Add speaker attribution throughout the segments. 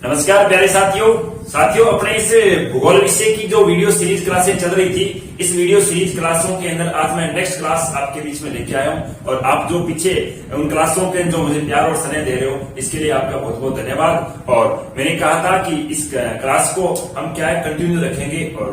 Speaker 1: नमस्कार प्यारे साथियों अपने इस भूगोल विषय की जो वीडियो सीरीज क्लासें चल रही थी, इस वीडियो सीरीज क्लासों के अंदर आज मैं नेक्स्ट क्लास आपके बीच में लेके आया हूं। और आप जो पीछे उन क्लासों के जो मुझे प्यार और स्नेह दे रहे हो, इसके लिए आपका बहुत बहुत धन्यवाद। और मैंने कहा था कि इस क्लास को हम क्या है कंटिन्यू रखेंगे। और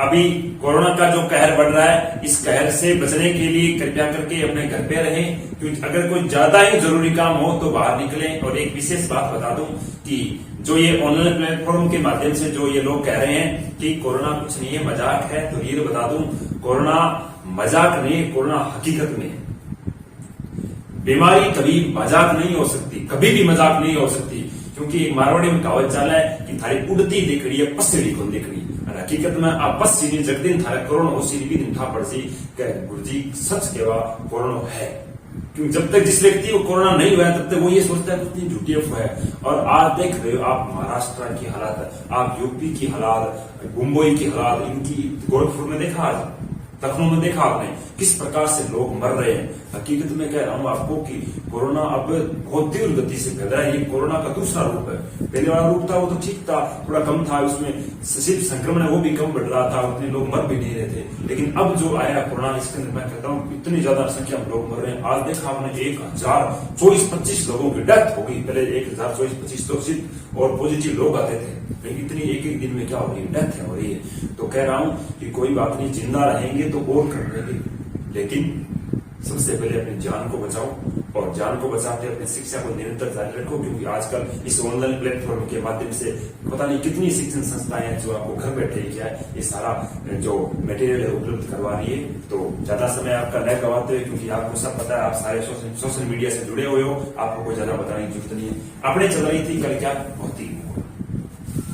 Speaker 1: अभी कोरोना का जो कहर बढ़ रहा है, इस कहर से बचने के लिए कृपया करके अपने घर पे रहें, क्योंकि अगर कोई ज्यादा ही जरूरी काम हो तो बाहर निकलें। और एक विशेष बात बता दूं कि जो ये ऑनलाइन प्लेटफॉर्म के माध्यम से जो ये लोग कह रहे हैं कि कोरोना कुछ नहीं है, मजाक है, तो ये बता दूं कोरोना मजाक नहीं, कोरोना हकीकत में है। बीमारी कभी मजाक नहीं हो सकती, कभी भी मजाक नहीं हो सकती, क्योंकि एक मारवाड़ी में कहावत चाल है कि थारी उड़ती दिखड़ी है पसड़ी को दिखड़ी। हकीकत में आप बस जग दिन थारा कोरोना हो सी भी दिन था पड़ सी गुरुजी सच कहवा कोरोना है। क्योंकि जब तक जिस व्यक्ति को कोरोना नहीं हुआ तब तक वो ये सोचता है कितनी झूठी अफवाह है। और आज देख रहे हो आप महाराष्ट्र की हालात, आप यूपी की हालात, मुंबई की हालात, इनकी गोरखपुर में देखा, आज लखनऊ में देखा आपने किस प्रकार से लोग मर रहे हैं। हकीकत में कह रहा हूं आपको कि कोरोना अब बहुत तीव्र गति से फैल रहा है। ये कोरोना का दूसरा रूप है। पहले वाला रूप था वो तो ठीक था, थोड़ा कम था, उसमें सिर्फ संक्रमण है वो भी कम बढ़ रहा था, उतने लोग मर भी नहीं रहे थे। लेकिन अब जो आया कोरोना, इसके अंदर मैं कहता हूँ इतनी ज्यादा संख्या में लोग मर रहे हैं। आज देखा हमने 1024-25 लोगों की डेथ हो गई। पहले 1024-25 तो सिर्फ और पॉजिटिव लोग आते थे, लेकिन इतनी एक दिन में क्या हो रही है, डेथ हो रही है। तो कह रहा हूं कि कोई बात नहीं, जिंदा रहेंगे तो और कर लेंगे, लेकिन सबसे पहले अपनी जान को बचाओ। और जान को बचाते अपनी शिक्षा को निरंतर जारी रखो, क्योंकि आजकल इस ऑनलाइन प्लेटफॉर्म के माध्यम से पता नहीं कितनी शिक्षण संस्थाएं हैं जो आपको घर बैठे क्या है ये सारा जो मटेरियल है उपलब्ध करवा रही है। तो ज्यादा समय आपका न गवाते हुए, क्योंकि आपको सब पता है, आप सारे सोशल मीडिया से जुड़े हुए हो, आपको कोई ज्यादा बताने की जरूरत नहीं है। अपने चल रही थी कल क्या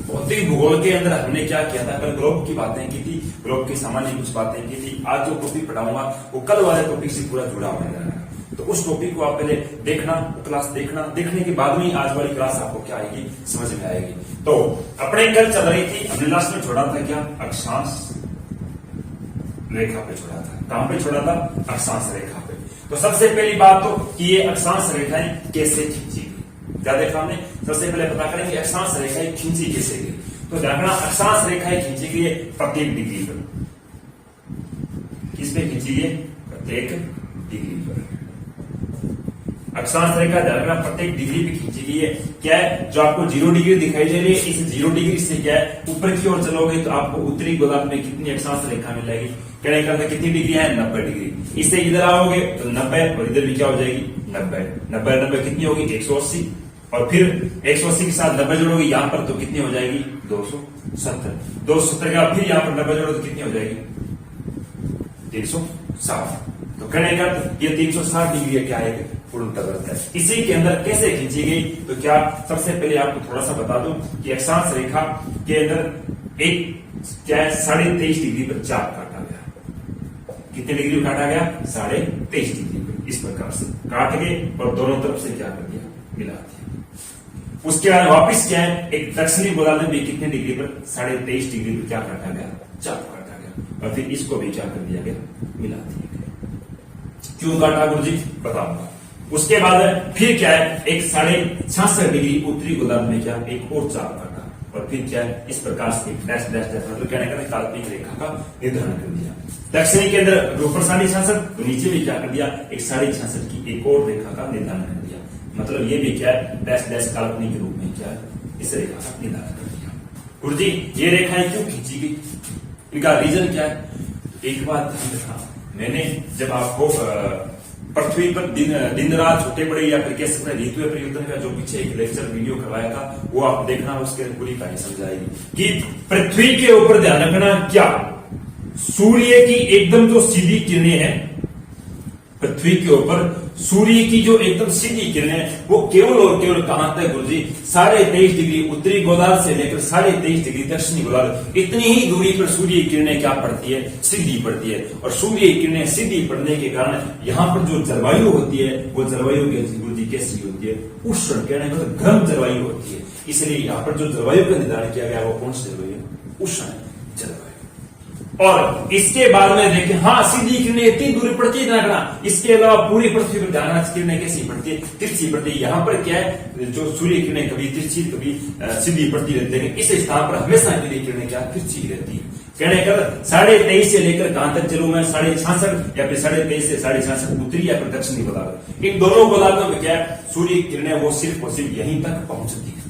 Speaker 1: भौतिक भूगोल के अंदर हमने क्या किया था, कल ग्लोब की बातें की थी, ग्लोब की सामान्य कुछ बातें की थी। आज जो टॉपिक पढ़ाऊंगा वो कल वाले टॉपिक से पूरा जुड़ा हुआ है। तो उस टॉपिक को आप पहले देखना, क्लास देखना, देखने के बाद में आज वाली क्लास आपको क्या आएगी, समझ में आएगी। तो अपने कल चल रही थी, हमने लास्ट में छोड़ा था क्या, अक्षांश रेखा पे छोड़ा था। कहां पे छोड़ा था, अक्षांश रेखा पे। तो सबसे पहली बात तो कि ये अक्षांश रेखाएं कैसे खींची गई, क्या देखा हमने। सबसे पहले पता करें कि अक्षांश रेखाएं खींची कैसे गई। तो देखना अक्षांश रेखाएं खींची गई है प्रत्येक डिग्री पर। किस पे खींची गई, प्रत्येक डिग्री पर। अक्षांश रेखा ध्यान प्रत्येक डिग्री पे खींची गई है। क्या है, जो आपको 0 डिग्री दिखाई दे रही है, इस 0 डिग्री से क्या है ऊपर की ओर चलोगे तो आपको उत्तरी गोलार्ध में कितनी अक्षांश रेखा मिलेगी। कहने का कितनी डिग्री है, 90 डिग्री। इससे इधर आओगे तो 90, और इधर भी क्या हो जाएगी 90 कितनी होगी 180। और फिर 180 के साथ 90 जोड़ोगे यहाँ पर तो कितनी हो जाएगी 270 का। फिर यहाँ पर 90 जोड़ो तो कितनी हो जाएगी 360। तो कहने का ये 360 डिग्री क्या है, पूर्ण वृत्त है। इसी के अंदर कैसे खींची गई, तो क्या सबसे पहले आपको थोड़ा सा बता दूं कि अक्षांश रेखा के अंदर एक क्या है 23.5 डिग्री पर चाप काटा गया। कितने डिग्री पर काटा गया, 23.5 डिग्री पर। इस प्रकार से काट के और दोनों तरफ से क्या कर दिया, मिला दिया। उसके बाद वापिस क्या है, एक दक्षिणी गोलार्ध में कितने डिग्री पर 23.5 डिग्री पर क्या काटा गया, चाप काटा गया। और फिर इसको भी क्या कर दिया गया, मिला दिया गया। क्यों काटा गुरुजी, बताऊंगा। उसके बाद फिर क्या है, एक 66.5 डिग्री उत्तरी गोलार्ध में क्या एक और चाप काटा। और फिर क्या है, इस प्रकार से डैश डैश डैश मतलब कहने का काल्पनिक रेखा का निर्धारण कर दिया। दक्षिणी के अंदर ऊपर 66.5, तो नीचे भी क्या कर दिया, एक 66.5 की एक और रेखा का निर्धारण कर दिया। मतलब ये भी क्या है, डैश डैश काल्पनिक के रूप में क्या है, इस रेखा का निर्धारण कर दिया। गुरुजी ये रेखाएं क्यों खींची गई, इनका रीजन क्या है। एक बात ध्यान रखना, मैंने जब आपको पृथ्वी पर दिन रात छोटे बड़े या फिर कह सकते हैं ऋतु परिवर्तन का जो पीछे एक लेक्चर वीडियो करवाया था, वो आप देखना, उसके पूरी कहानी समझाएगी कि पृथ्वी के ऊपर ध्यान रखना क्या, सूर्य की एकदम जो सीधी किरणें हैं, पृथ्वी के ऊपर सूर्य की जो एकदम सीधी किरणें हैं वो केवल और केवल कहां तक गुरुजी 23.5 डिग्री उत्तरी गोलार्ध से लेकर 23.5 डिग्री दक्षिणी गोलार्ध, इतनी ही दूरी पर सूर्य की किरणें क्या पड़ती है, सीधी पड़ती है। और सूर्य की किरणें सीधी पड़ने के कारण यहाँ पर जो जलवायु होती है वो जलवायु गुरुजी कैसी होती है, उष्ण, कहने का मतलब गर्म जलवायु होती है। इसलिए यहाँ पर जो जलवायु का निर्धारण किया गया वो कौन सी जलवायु, उष्ण जलवायु। और इसके बाद में देखें, हाँ सीधी किरणें इतनी दूरी पड़ती है ध्यान रखना, इसके अलावा पूरी पृथ्वी पर ध्यान रखना किरणें कैसी पड़ती है, तिरछी पड़ती है। यहाँ पर क्या है, जो सूर्य किरणें कभी तिरछी कभी सीधी पड़ती रहती है, इस स्थान पर हमेशा के लिए किरणें क्या तिरछी रहती है। कहने का 23.5 से लेकर कहां तक चलू मैं, 66.5 या फिर 23.5 से 66.5 उत्तरी या फिर दक्षिणी गोलार्ध, इन दोनों गोलार्धों में क्या है, सूर्य किरणें वो सिर्फ और सिर्फ यहीं तक पहुंचती है।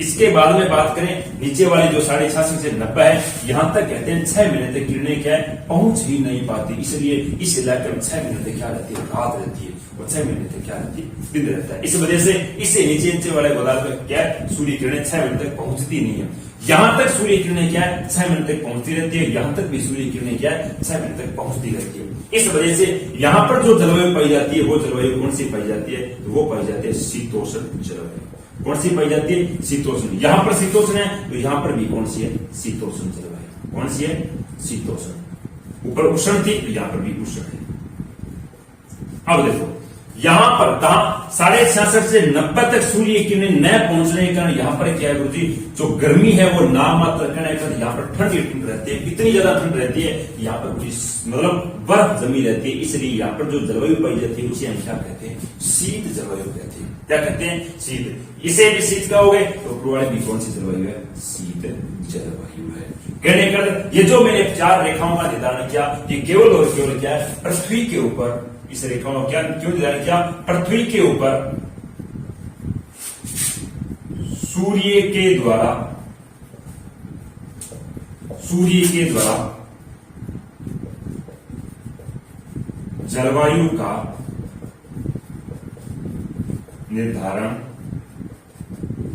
Speaker 1: इसके बाद में बात करें नीचे वाली जो 66.5 से 90 है, यहां तक कहते हैं 6 महीने तक किरणें क्या है पहुंच ही नहीं पाती, इसलिए इस इलाके में 6 महीने तक क्या रहती है, रात रहती है, और 6 महीने तक क्या रहती है, दिन रहता है। इस वजह से इससे नीचे वाले गोलार्ध में क्या है, सूर्य किरणें 6 महीने तक पहुंचती नहीं है। यहां तक सूर्य किरणें क्या है 6 महीने तक पहुंचती रहती है, यहां तक भी सूर्य किरणें क्या है 6 महीने तक पहुंचती रहती है। इस वजह से यहां पर जो जलवायु पाई जाती है, वो जलवायु कौन सी पाई जाती है, तो वो पाई जाती है शीतोष्ण जलवायु। कौन सी पाई जाती है, शीतोष्ण। यहां पर शीतोष्ण है तो यहां पर भी कौन सी है, शीतोष्ण जलवायु। कौन सी है, शीतोष्ण। ऊपर उष्ण थी तो यहां पर भी उष्ण है। अब देखो यहां पर कहा 66.5 से 90 तक सूर्य किरणें न पहुंचने के कारण यहां पर क्या है गुरुजी, जो गर्मी है वो नाम मात्र कहने का, यहां पर ठंड रहती है, इतनी ज्यादा ठंड रहती है यहां पर मतलब बर्फ जमी रहती है, इसलिए यहां पर जो जलवायु पाई जाती है उसे हम क्या कहते हैं, शीत जलवायु कहते हैं। क्या कहते हैं, शीत। इसे भी शीत कहोगे तो पूर्वाड़ी भी कौन सी जलवायु है, शीत जलवायु है। कहने का ये जो मैंने 4 रेखाओं का निर्धारण किया, ये केवल और केवल क्या है, पृथ्वी के ऊपर इस रेखाओं का क्या क्यों निर्धारण किया, पृथ्वी के ऊपर सूर्य के द्वारा जलवायु का निर्धारण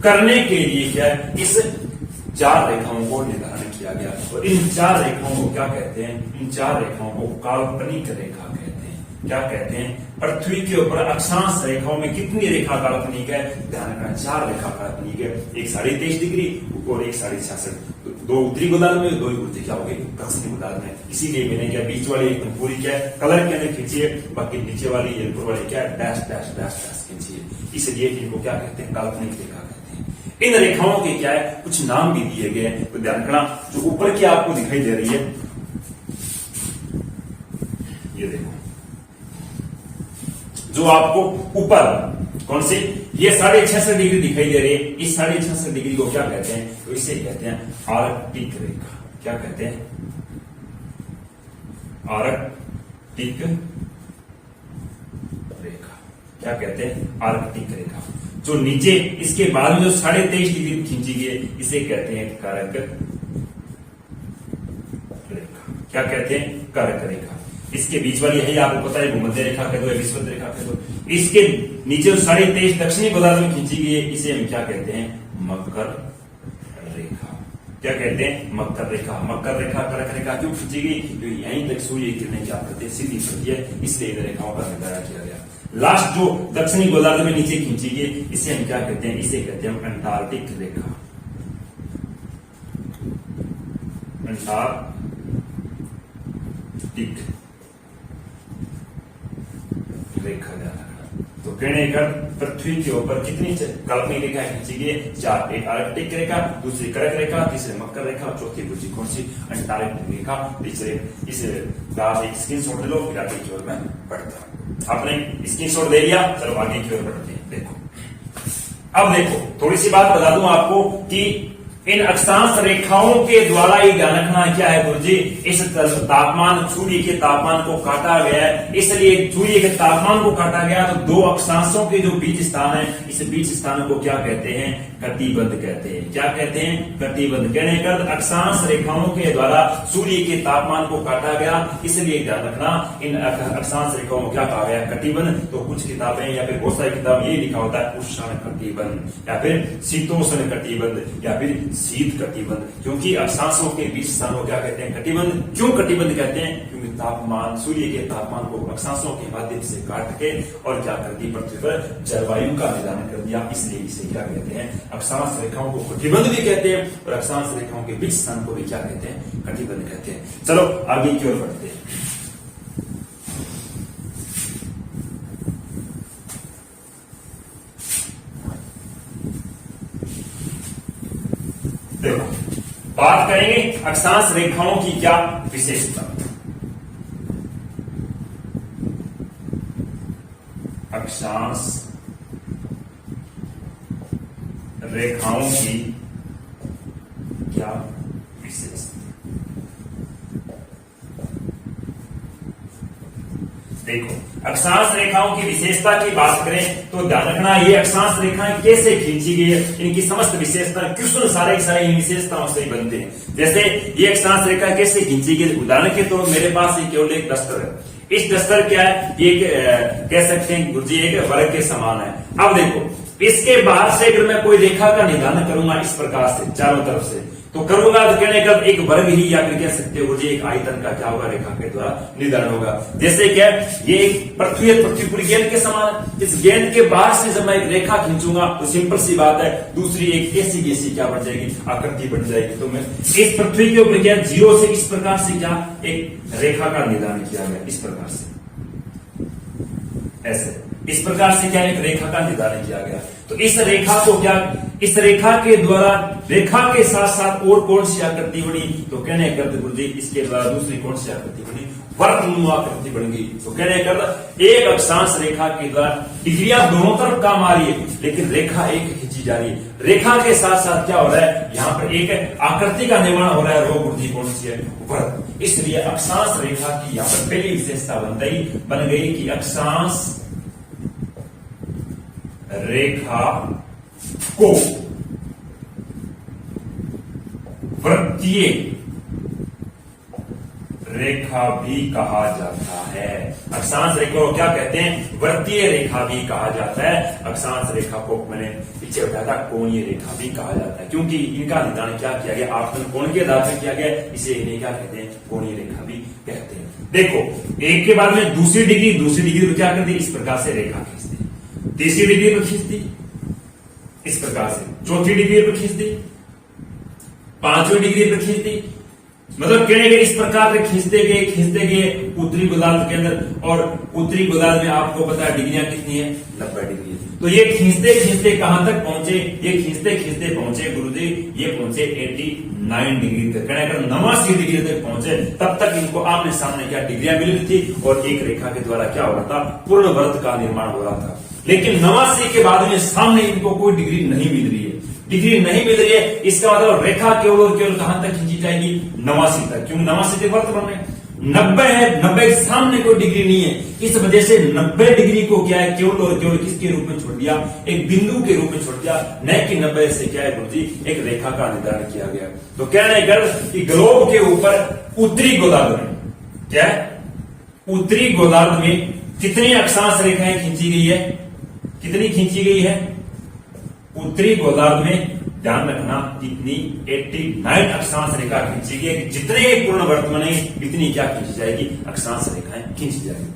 Speaker 1: करने के लिए क्या है, इस 4 रेखाओं को निर्धारण किया गया। और इन 4 रेखाओं को क्या कहते हैं, इन 4 रेखाओं को काल्पनिक रेखा कहते हैं। क्या कहते हैं, पृथ्वी के ऊपर अक्षांश रेखाओं में कितनी रेखा काल्पनिक है, ध्यान रखना 4 रेखा काल्पनिक है, एक 23.5 डिग्री और एक 66.5, 2 उत्तरी गोलार्ध में, 2 उत्तरी क्या हो गई, दक्षिणी गोलार्ध में। इसीलिए मैंने क्या बीच वाली एकदम पूरी क्या है कलर के अंदर खींची है, बाकी नीचे वाली ऊपर वाली क्या है डैश डैश डैश डैश खींची है। इसलिए इनको क्या कहते हैं, काल्पनिक रेखा कहते हैं। इन रेखाओं के क्या है कुछ नाम भी दिए गए हैं, तो ध्यान रखना। जो ऊपर की आपको दिखाई दे रही है, ये देखो जो आपको ऊपर कौन सी ये 66.5 डिग्री दिखाई दे रही है, इस 66.5 डिग्री को क्या कहते हैं, तो इसे कहते हैं आर्कटिक रेखा। क्या कहते हैं, आर्कटिक रेखा। क्या कहते हैं, आर्कटिक रेखा। जो नीचे इसके बाद में जो 23.5 डिग्री खींची गई है, इसे कहते हैं कारक रेखा। क्या कहते हैं, कारक रेखा। इसके बीच वाली है आपको पता है भूमध्य रेखा कह दो या विषुवत रेखा कह दो। इसके नीचे 23.5 दक्षिणी गोलार्ध में खींची गई है, इसे हम क्या कहते हैं, मकर रेखा। क्या कहते हैं, मकर रेखा। मकर रेखा कारक रेखा क्यों खींची गई, क्योंकि यहीं तक सूर्य किरणें क्या करते हैं, सीधी पड़ती है, इसलिए इन रेखाओं का निर्धारण किया गया। लास्ट जो दक्षिणी गोलार्ध में नीचे खींची गई, इसे हम क्या कहते हैं, इसे कहते हैं अंटार्कटिक रेखा। अंटार्कटिक रेखा। तो कहने का पृथ्वी के ऊपर कितनी काल्पनिक रेखा खींची गई, 4। एक आर्कटिक रेखा, दूसरी कारक रेखा, तीसरी मकर रेखा, चौथी दूसरी कौन सी, अंटार्कटिक रेखा। तीसरे इस क्लास एक स्क्रीनशॉट ले लो, फिर आगे की ओर मैं बढ़ता हूं। आपने स्क्रीनशॉट ले लिया, चलो आगे की ओर बढ़ते हैं। देखो अब देखो थोड़ी सी बात बता दूं आपको कि इन अक्षांश रेखाओं के द्वारा ही ध्यान रखना क्या है गुरुजी, इस तापमान सूर्य के तापमान को काटा गया है। इसलिए सूर्य के तापमान को काटा गया तो 2 अक्षांशों के जो बीच स्थान है, इस बीच स्थान को क्या कहते हैं, कटिबंध कहते हैं। क्या कहते हैं, कटिबंध। कहने का अक्षांश रेखाओं के द्वारा सूर्य के तापमान को काटा गया, इसलिए ध्यान रखना इन अक्षांश रेखाओं को क्या कहा गया, कटिबंध। तो कुछ किताबें या फिर बहुत सारी किताब ये लिखा होता है उष्ण कटिबंध या फिर शीतोष्ण कटिबंध या फिर शीत कटिबंध, क्योंकि अक्षांशों के बीच स्थान को क्या कहते हैं, कटिबंध। क्यों कटिबंध कहते हैं, क्योंकि तापमान सूर्य के तापमान को अक्षांशों के माध्यम से काट के और क्या कर दी, पृथ्वी पर जलवायु का निर्धारण कर दिया, इसलिए इसे क्या कहते हैं, अक्षांश रेखाओं को कटिबंध भी कहते हैं और अक्षांश रेखाओं के बीच स्थान को भी क्या कहते हैं, कटिबंध कहते हैं। चलो आगे की ओर बढ़ते हैं। देखो बात करेंगे अक्षांश रेखाओं की क्या विशेषता। अक्षांश रेखाओं की क्या विशेषता। देखो, अक्षांश रेखाओं की विशेषता की बात करें तो ध्यान रखना, ये अक्षांश रेखाएं कैसे खींची गई है, इनकी समस्त विशेषता कृष्ण सारे इन विशेषताओं से ही बनते हैं। जैसे ये अक्षांश रेखा कैसे खींची गई, उदाहरण के तौर मेरे पास ये केवल एक डस्टर है। इस डस्टर क्या है, ये कह सकते हैं गुरुजी एक वर्ग के समान है। अब देखो, इसके बाहर से अगर मैं कोई रेखा का निदान करूंगा इस प्रकार से चारों तरफ से, तो करूंगा तो कहने का एक वर्ग ही, या फिर कह सकते हो जी एक आयतन का क्या होगा, रेखा के द्वारा निदान होगा। जैसे क्या ये एक पृथ्वी है, पृथ्वी पूरी गेंद के समान है। इस गेंद के बाहर से जब मैं एक रेखा खींचूंगा तो सिंपल सी बात है, दूसरी एक ऐसी जैसी क्या बन जाएगी, आकृति बन जाएगी। तो मैं इस पृथ्वी के ऊपर क्या जीरो से इस प्रकार से क्या एक रेखा का निदान किया गया, इस प्रकार से ऐसे इस प्रकार से क्या एक रेखा का निदान किया गया। तो इस रेखा को क्या, इस रेखा के द्वारा रेखा के साथ साथ और कौन सी आकृति बनी, तो कहने करते गुरुजी इसके द्वारा दूसरी कौन सी आकृति बनी, वर्तनुमा आकृति बन गई। तो कहने कर एक अक्षांश रेखा के द्वारा डिग्रियां दोनों तरफ काम आ रही है, लेकिन रेखा एक खींची जा रही है। रेखा के साथ साथ क्या हो रहा है, यहाँ पर एक आकृति का निर्माण हो रहा है, वो गुरुजी कौन सी है, वर्त। इसलिए अक्षांश रेखा की यहाँ पर पहली विशेषता बन गई कि अक्षांश रेखा को वृत्तीय रेखा भी कहा जाता है। अक्षांश रेखा को क्या कहते हैं, वृत्तीय रेखा भी कहा जाता है। अक्षांश रेखा को मैंने पीछे बताया था कोणीय रेखा भी कहा जाता है, क्योंकि इनका निदान क्या किया गया, आपतन कोण के आधार पर किया गया, इसे इन्हें क्या कहते हैं, कोणीय रेखा भी कहते हैं। देखो, एक के बाद में दूसरी डिग्री को क्या करती, इस प्रकार से रेखा खींचती, तीसरी डिग्री पर खींचती इस प्रकार से, चौथी डिग्री पर खींचती, पांचवी डिग्री पर खींचती, मतलब कहने के इस प्रकार से खींचते गए उत्तरी गोलार्ध के अंदर। और उत्तरी गोलार्ध में आपको पता है डिग्रियां कितनी है, 90 डिग्री। तो ये खींचते कहां तक पहुंचे, ये खींचते पहुंचे गुरुजी, ये पहुंचे 89 डिग्री तक, कहने का 89 डिग्री तक पहुंचे। तब तक इनको आमने सामने क्या डिग्रियां मिल रही थी, और एक रेखा के द्वारा क्या हो रहा था, पूर्ण वृत्त का निर्माण हो रहा था। लेकिन 89 के बाद में सामने इनको कोई डिग्री नहीं मिल रही है, इसका मतलब रेखा केवल और केवल कहां तक खींची जाएगी, 89 तक। क्यों 89 तक वर्तमान में 90 है, 90 के सामने कोई डिग्री नहीं है, इस वजह से 90 डिग्री को क्या है, केवल और केवल किसके रूप में छोड़ दिया, एक बिंदु के रूप में छोड़ दिया, न कि 90 से क्या है गुरुजी एक रेखा का निर्धारण किया गया। तो कहने का कि ग्लोब के ऊपर उत्तरी गोलार्ध में क्या है, उत्तरी गोलार्ध में कितनी अक्षांश रेखाएं खींची गई है, कितनी खींची गई है, उत्तरी गोलार्ध में ध्यान रखना कितनी 89 अक्षांश रेखा खींची गई है। जितने पूर्ण वर्त बने इतनी क्या खींची जाएगी, अक्षांश रेखाएं खींची जाएगी।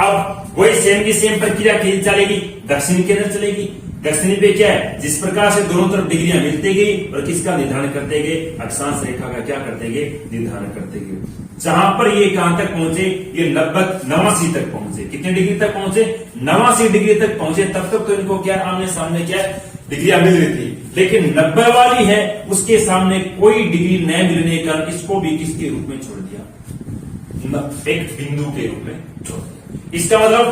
Speaker 1: अब वही सेम की सेम प्रक्रिया खींची चलेगी, दक्षिणी के अंदर चलेगी। दक्षिणी पे क्या है, जिस प्रकार से दोनों तरफ डिग्रियां मिलते गई और किसका निर्धारण करते गए, अक्षांश रेखा का क्या करते गए, निर्धारण करते गए। जहां पर ये कहां तक पहुंचे, ये लगभग 89 तक पहुंचे। कितने डिग्री तक पहुंचे, 89 डिग्री तक पहुंचे। तब तक तो इनको क्या आमने सामने क्या डिग्रियां मिल रही थी, लेकिन 90 वाली है उसके सामने कोई डिग्री न मिलने का इसको भी किसके रूप में छोड़ दिया, एक बिंदु के रूप में छोड़ दिया। इसका मतलब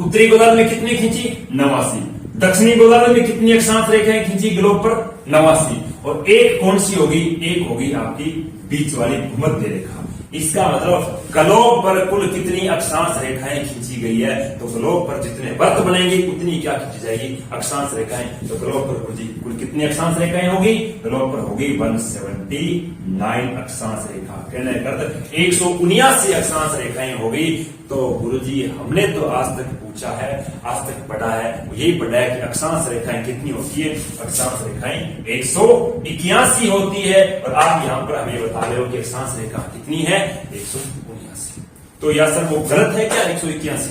Speaker 1: उत्तरी गोलार्ध में कितनी खींची, 89। दक्षिणी गोलार्ध में कितनी अक्षांश रेखाएं खींची ग्लोब पर, 89। और एक कौन सी होगी, एक होगी आपकी बीच वाली भूमध्य रेखा। इसका मतलब ग्लोब पर कुल कितनी अक्षांश रेखाएं खींची गई है, तो ग्लोब पर जितने वर्त बनेंगे उतनी क्या खींची जाएगी, अक्षांश रेखाएं। तो ग्लोब पर कुल कितनी अक्षांश रेखाएं होगी, ग्लोब पर होगी 179 अक्षांश रेखा। कहने का 179 अक्षांश रेखाएं होगी। तो गुरुजी हमने तो आज तक पूछा है, आज तक पढ़ा है, यही पढ़ा है कि अक्षांश रेखाएं कितनी होती है, अक्षांश रेखाएं 181 होती है। और आप यहां पर हमें बता रहे हो कि अक्षांश रेखा कितनी है, 179। तो या सर वो गलत है क्या 181?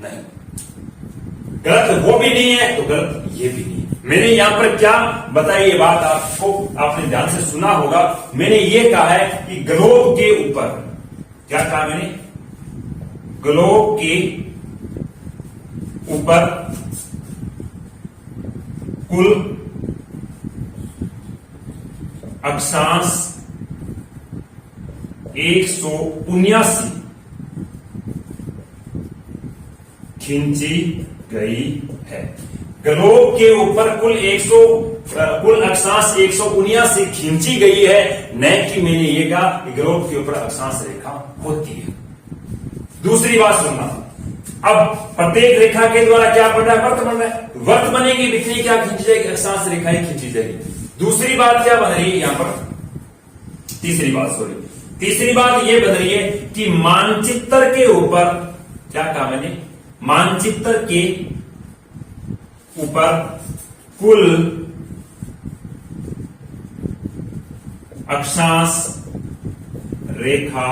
Speaker 1: नहीं, गलत वो भी नहीं है तो गलत ये भी नहीं है। मैंने यहां पर क्या बताई, ये बात आपको आपने ध्यान से सुना होगा। मैंने ये कहा है कि ग्लोब के ऊपर क्या कहा मैंने, ग्लोब के ऊपर कुल अक्षांश 179 खींची गई है। ग्लोब के ऊपर कुल अक्षांश 179 खींची गई है, न कि मैंने ये कहा कि ग्लोब के ऊपर अक्षांश रेखा होती है। दूसरी बात सुनना, अब प्रत्येक रेखा के द्वारा क्या बन रहा है, वर्त बन रहा है। वर्त बनेगी, इतनी क्या खींची जाएगी, अक्षांश रेखाएं खींची जाएगी। दूसरी बात क्या बन रही है यहां पर, तीसरी बात यह बन रही है कि मानचित्र के ऊपर, क्या कहा मैंने, मानचित्र के ऊपर कुल अक्षांश रेखा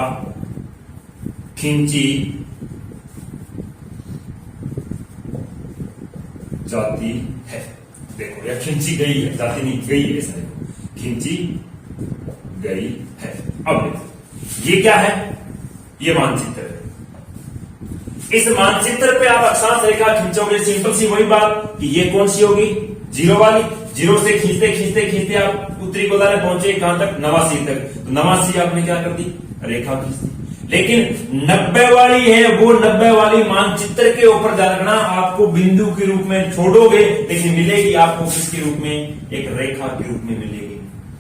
Speaker 1: खींची जाती है। देखो, यह खींची गई है, जाती नहीं, गई है, ऐसा देखो, खींची गई है। अब देखो, ये क्या है, ये मानचित्र है। इस मानचित्र पे आप अक्षांश रेखा खींचोगे, सिंपल सी वही बात कि ये कौन सी होगी, जीरो वाली। जीरो से खींचते खींचते खींचते आप उत्तरी गोला में पहुंचे, कहां तक, 89 तक। तो 89 आपने क्या कर दी, रेखा खींच दी। लेकिन 90 वाली है, वो 90 वाली मानचित्र के ऊपर जाना आपको बिंदु के रूप में छोड़ोगे, लेकिन मिलेगी आपको किसके रूप में, एक रेखा के रूप में मिलेगी।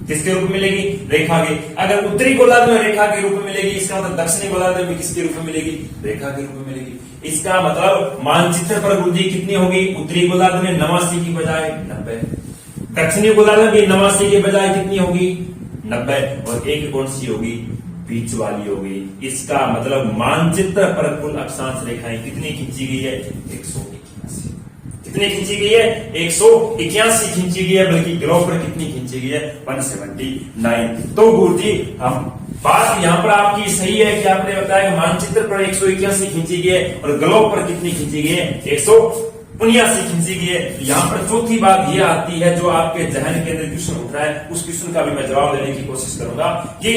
Speaker 1: किसके रूप में मिलेगी, रेखा के। अगर उत्तरी गोलार्ध में रेखा के रूप में मिलेगी, इसका मतलब दक्षिणी गोलार्ध में किसके रूप में मिलेगी, रेखा के रूप में मिलेगी। इसका मतलब मानचित्र पर वृद्धि कितनी होगी, उत्तरी गोलार्ध में 89 की बजाय 90, दक्षिणी गोलार्ध में भी 89 के बजाय कितनी होगी, 90, और एक कौन सी होगी, बीच वाली होगी। इसका मतलब मानचित्र पर कुल अक्षांश रेखाएं कितनी खींची गई है, 181। कितनी खींची गई है, 181 खींची गई है, बल्कि ग्लोब पर कितनी खींची गई है, 179। तो गुरु जी, हम बात यहां पर आपकी सही है कि आपने बताया मानचित्र पर 181 खींची गई है और ग्लोब पर कितनी खींची गई है, 179 खींची गई है। यहां पर चौथी बात यह आती है, जो आपके जहन के अंदर क्वेश्चन उठ रहा है, उस क्वेश्चन का भी मैं जवाब देने की कोशिश करूंगा कि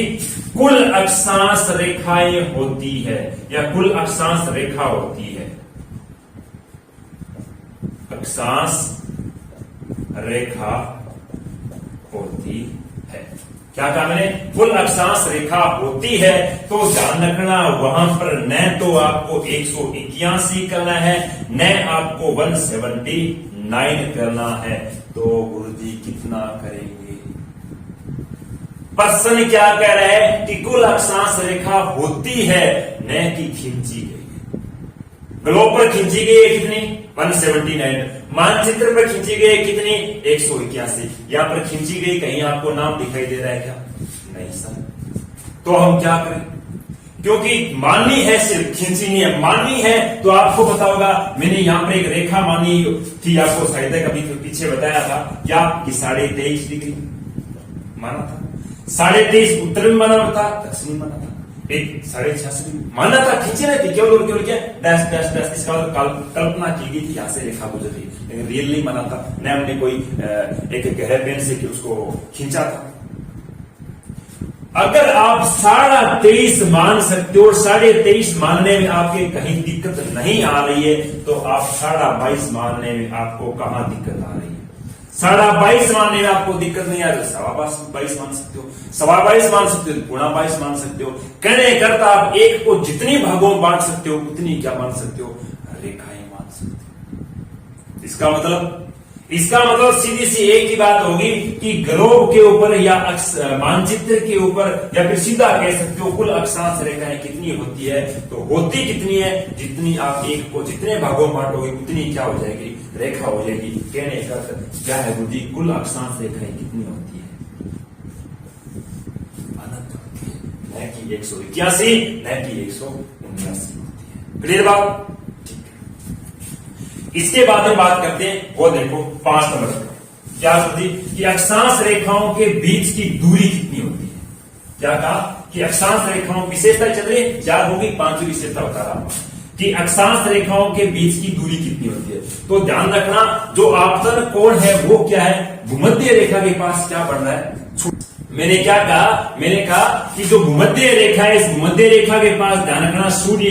Speaker 1: कुल अक्षांश रेखाएं होती है या कुल अक्षांश रेखा होती है, अक्षांश रेखा होती है। क्या कहा मैंने, कुल अक्षांश रेखा होती है। तो ध्यान रखना, वहां पर न तो आपको 181 करना है, न आपको 179 करना है। तो गुरुजी कितना करेंगे, प्रश्न क्या कह रहा है कि कुल अक्षांश रेखा होती है, न कि खींची गई है। ग्लोब पर खींची गई है कितनी, 179। मानचित्र पर खींची गई कितनी, 181। यहां पर खींची गई, कहीं आपको नाम दिखाई दे रहा है क्या, नहीं सर। तो हम क्या करें, क्योंकि माननी है, सिर्फ खींची नहीं है, माननी है। तो आपको पता होगा, मैंने यहां पर एक रेखा मानी थी, आपको शायद कभी पीछे बताया था क्या, कि 23.5 डिग्री माना था, 23.5 उत्तर में माना था, दक्षिणी माना था, एक 66.5 माना था, खींची नहीं थी, केवल क्या डैश डैश डैश, इसका कल्पना की गई थी, यहां से रेखा गुजर रही, लेकिन रियल नहीं माना था, न हमने कोई एक गहरे पेन से उसको खींचा था। अगर आप 23.5 मान सकते हो, 23.5 मानने में आपके कहीं दिक्कत नहीं आ रही है, तो आप 22.5 मानने में आपको कहां दिक्कत आ रही है, 22.5 मानने में आपको दिक्कत नहीं आ रही, 22.5 मान सकते हो, 22.5 मान सकते हो, 22 मान सकते हो। कहने करता आप एक को जितनी भागों में बांट सकते हो, उतनी क्या मान सकते हो, रेखाएं मान सकते हो। इसका मतलब सीधी सी एक ही बात होगी कि ग्लोब के ऊपर या मानचित्र के ऊपर, या फिर सीधा कह सकते हो कुल अक्षांश रेखाएं कितनी होती है, तो होती कितनी है, जितनी आप एक को जितने भागों में बांटोगे उतनी क्या हो जाएगी, रेखा हो जाएगी। कहने का क्या है गुरुजी, कुल अक्षांश रेखाएं कितनी होती है, अनंत होती है, न कि 181, न कि 179 होती है। क्लियर बात, इसके बाद हम बात करते हैं, वो देखो 5 नंबर क्या होती है कि अक्षांश रेखाओं के बीच की दूरी कितनी होती है। क्या कहा कि अक्षांश रेखाओं, विशेषता चल रही है, याद होगी, 5वीं विशेषता बता रहा हूं कि अक्षांश रेखाओं के बीच की दूरी कितनी होती है। तो ध्यान रखना, जो आपतन कोण है वो क्या है, भूमध्य रेखा के पास क्या बढ़ रहा है, मैंने क्या कहा, मैंने कहा कि जो भूमध्य रेखा है, इस भूमध्य रेखा के पास ध्यान रखना, सूर्य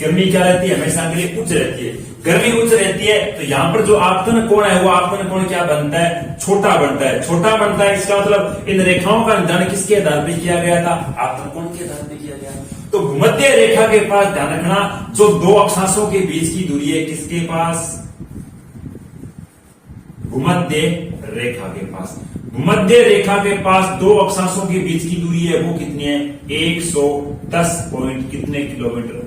Speaker 1: गर्मी क्या रहती है, हमेशा के लिए उच्च रहती है। गर्मी उच्च रहती है तो यहाँ पर जो आपतन कोण है वो आपतन कोण क्या बनता है, छोटा बनता है। छोटा बनता है इसका मतलब इन रेखाओं का निर्धारण किसके आधार पर किया गया था, आपतन कोण के आधार पर किया गया। तो भूमध्य रेखा के पास ध्यान रखना जो दो अक्षांशों के बीच की दूरी है, किसके पास, भूमध्य रेखा के पास। भूमध्य रेखा के पास दो अक्षांशों के बीच की दूरी है वो कितनी है, 110 पॉइंट कितने किलोमीटर,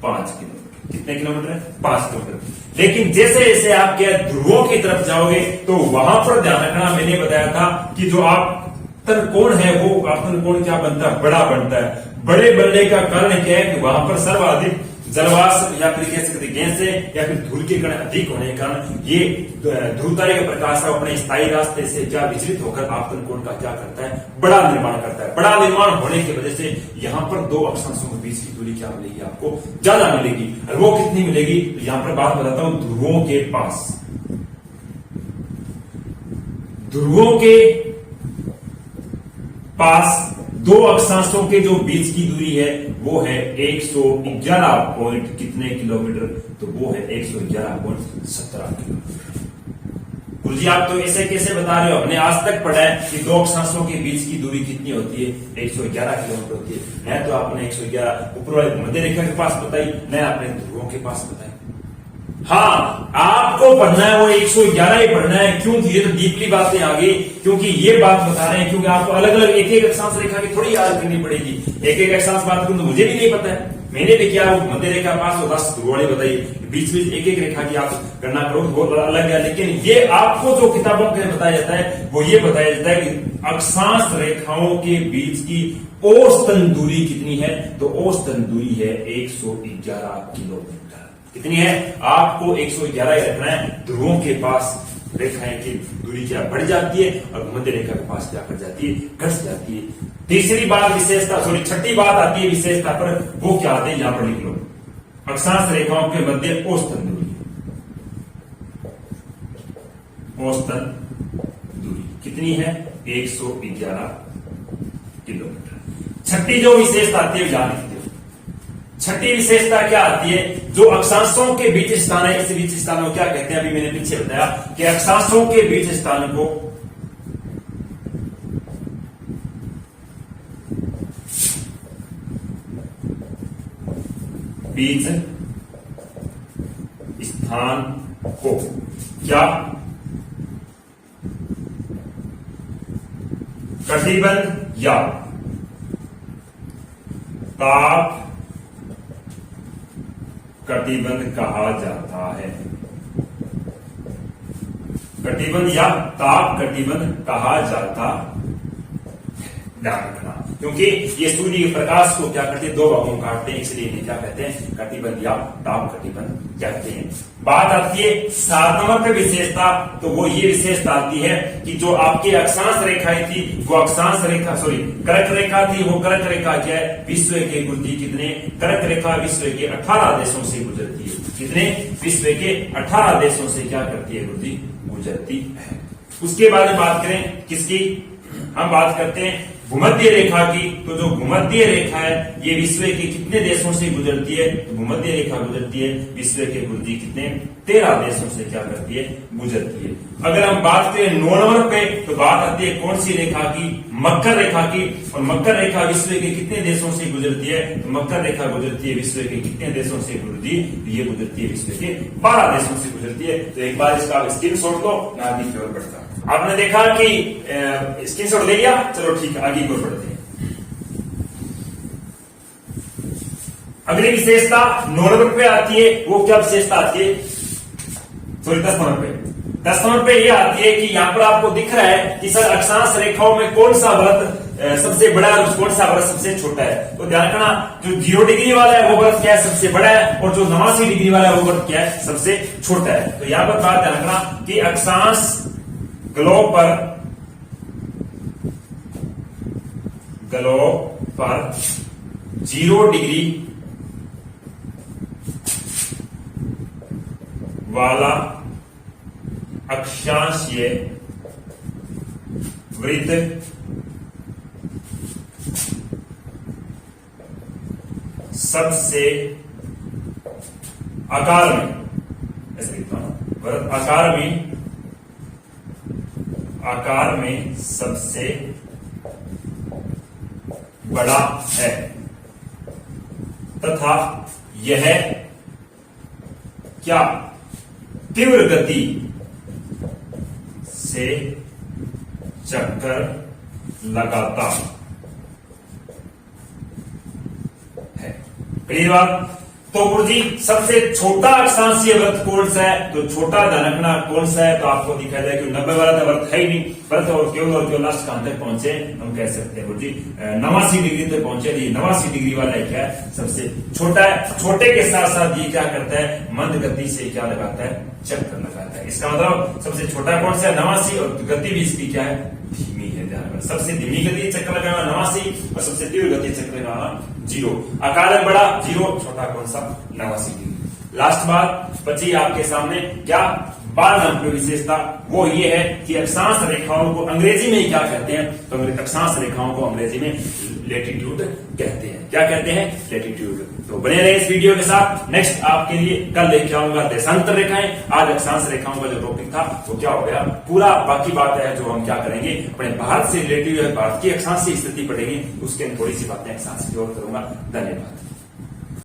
Speaker 1: 5 किलोमीटर। कितने किलोमीटर है, 5 किलोमीटर। लेकिन जैसे जैसे आप क्या ध्रुवों की तरफ जाओगे तो वहां पर ध्यान रखना, मैंने बताया था कि जो आपतन कोण है वो आपतन कोण क्या बनता है, बड़ा बनता है। बड़े बनने का कारण क्या है कि वहां पर सर्वाधिक जलवाष्प या फिर कह सकते गैसें या फिर धूल के कण अधिक होने के कारण ये ध्रुव तारे का प्रकाश अपने स्थायी रास्ते से क्या विचलित होकर आपतन कोण का क्या करता है, बड़ा निर्माण करता है। बड़ा निर्माण होने की वजह से यहाँ पर दो अक्षांशों के बीच की दूरी क्या मिलेगी, आपको ज्यादा मिलेगी। और वो कितनी मिलेगी, तो यहाँ पर बात बताता हूं ध्रुवों के पास। ध्रुवों के पास दो अक्षांशों के जो बीच की दूरी है वो है 111 पॉइंट कितने किलोमीटर, तो वो है 111.17 किलोमीटर। गुरुजी आप तो ऐसे कैसे बता रहे हो, हमने आज तक पढ़ा है कि दो अक्षांशों के बीच की दूरी कितनी होती है, 111 किलोमीटर होती है। न तो आपने 111 ऊपर वाले मध्य रेखा के पास बताई, न आपने ध्रुवों के पास बताई। हाँ, आपको पढ़ना है वो 111 ही पढ़ना है। क्योंकि ये तो डीपली बातें आ गई, क्योंकि ये बात बता रहे हैं, क्योंकि आपको अलग अलग एक एक अक्षांश रेखा की थोड़ी याद करनी पड़ेगी। एक एक अक्षांश बात करूं तो मुझे भी नहीं पता है, मैंने भी क्या वो मध्य रेखा पास और 10 ध्रुवों बताइए, बीच बीच एक एक रेखा की आप गणना करो बहुत अलग है। लेकिन ये आपको जो किताबों में बताया जाता है वो ये बताया जाता है कि अक्षांश रेखाओं के बीच की औसतन दूरी कितनी है, तो औसतन दूरी है 111 किलोमीटर। कितनी है, आपको 111 ही रखना है। ध्रुवों के पास रेखाएं की दूरी क्या बढ़ जाती है और भूमध्य रेखा के पास क्या कर जाती है, घट जाती है। तीसरी बात विशेषता, सॉरी छठी बात आती है विशेषता पर, वो क्या आते हैं, यहां पर लिख लो, अक्षांश रेखाओं के मध्य औसतन दूरी। औसतन दूरी कितनी है, 111 किलोमीटर। छठी जो विशेषता आती है यहां लिखते हो। छठी विशेषता क्या आती है, जो अक्षांशों के बीच स्थान है, इस बीच स्थान को क्या कहते हैं, अभी मैंने पीछे बताया कि अक्षांशों के बीच स्थान को बीच स्थान को क्या, कटिबंध या ताप कटिबंध कहा जाता है। कटिबंध या ताप कटिबंध कहा जाता, ध्यान रखना, क्योंकि ये सूर्य के प्रकाश को क्या करते हैं, दो भागों में काटते हैं, इसलिए इन्हें क्या कहते हैं, कटिबंध या ताप कटिबंध कहते हैं। बात आती है 7 नंबर पे विशेषता, तो वो ये विशेषता आती है कि जो आपकी अक्षांश रेखाएं थी वो अक्षांश रेखा, सॉरी कर्क रेखा थी, वो कर्क रेखा क्या है, विश्व के गुरुजी कितने, कर्क रेखा विश्व के 18 देशों से गुजरती है। कितने, विश्व के 18 देशों से क्या करती है गुरुजी, गुजरती है। उसके बाद बात करें किसकी, हम बात करते हैं भूमध्य रेखा की। तो जो भूमध्य रेखा है ये विश्व के कितने देशों से गुजरती है, तो भूमध्य रेखा गुजरती है विश्व के गुरुजी कितने, 13 देशों से क्या करती है, गुजरती है। अगर हम बात करें 9 नंबर पे, तो बात आती है कौन सी रेखा की, मकर रेखा की। और मकर रेखा विश्व के कितने देशों से गुजरती है, तो मकर रेखा गुजरती है विश्व के कितने देशों से गुरुजी, ये गुजरती है विश्व के 12 देशों से गुजरती है। तो एक बार इसका स्क्रीनशॉट लो, मैं आगे की ओर बढ़ता हूं। आपने देखा कि स्क्रीनशॉट ले लिया, चलो ठीक है आगे की ओर बढ़ते हैं। अगली विशेषता 9 नंबर पे आती है, वो क्या विशेषता आती है, सॉरी 10 नंबर पे। 10 नंबर पे ये आती है कि यहां पर आपको दिख रहा है कि सर अक्षांश रेखाओं में कौन सा वृत्त सबसे बड़ा है और कौन सा वृत्त सबसे छोटा है। तो ध्यान रखना, जो 0 डिग्री वाला है वो वृत्त क्या है, सबसे बड़ा है, और जो 89 डिग्री वाला है वो वृत्त क्या है, सबसे छोटा है। तो यहां पर बात ध्यान रखना कि अक्षांश ग्लोब पर 0 डिग्री वाला अक्षांशीय वृत्त सबसे आकार में वृत्त आकार में सबसे बड़ा है तथा यह क्या तीव्र गति से चक्कर लगाता है। क्लियर बात? तो गुरुजी सबसे छोटा अक्षांशीय वृत्त कौन सा है? तो छोटा ध्यान रखना कौन सा है, तो आपको दिखाई दे कि 90 वाला वृत्त है ही नहीं, वृत्त और केवल लास्ट कहां तक पहुंचे, हम कह सकते हैं गुरुजी 89 डिग्री तक पहुंचे। 89 डिग्री वाला क्या है? सबसे छोटा है। छोटे के साथ साथ ये क्या करता है? मंद गति से क्या लगाता है? चक्कर लगाता है। इसका मतलब सबसे छोटा कौन सा है? 89, और गति भी इसकी क्या है? धीमी है। ध्यान रखना, सबसे धीमी गति चक्कर लगाना 89 और सबसे तीव्र गति चक्कर लगाना 0। आकार है बड़ा 0, छोटा कौन सा? 89 डिग्री। लास्ट बात बची आपके सामने, क्या 12 नंबर की विशेषता, वो ये है कि अक्षांश रेखाओं को अंग्रेजी में ही क्या कहते हैं? तो अक्षांश रेखाओं को अंग्रेजी में लेटिट्यूड कहते हैं। क्या कहते हैं? लेटिट्यूड। तो बने रहे इस वीडियो के साथ। नेक्स्ट आपके लिए कल लेके आऊंगा देशांतर रेखाएं। आज अक्षांश रेखाओं का जो टॉपिक था वो क्या हो गया पूरा। बाकी बात है जो हम क्या करेंगे, अपने भारत से रिलेटिव भारत की अक्षांशीय स्थिति पढ़ेंगे, उसके थोड़ी सी बातें अक्षांश की ओर करूंगा। धन्यवाद।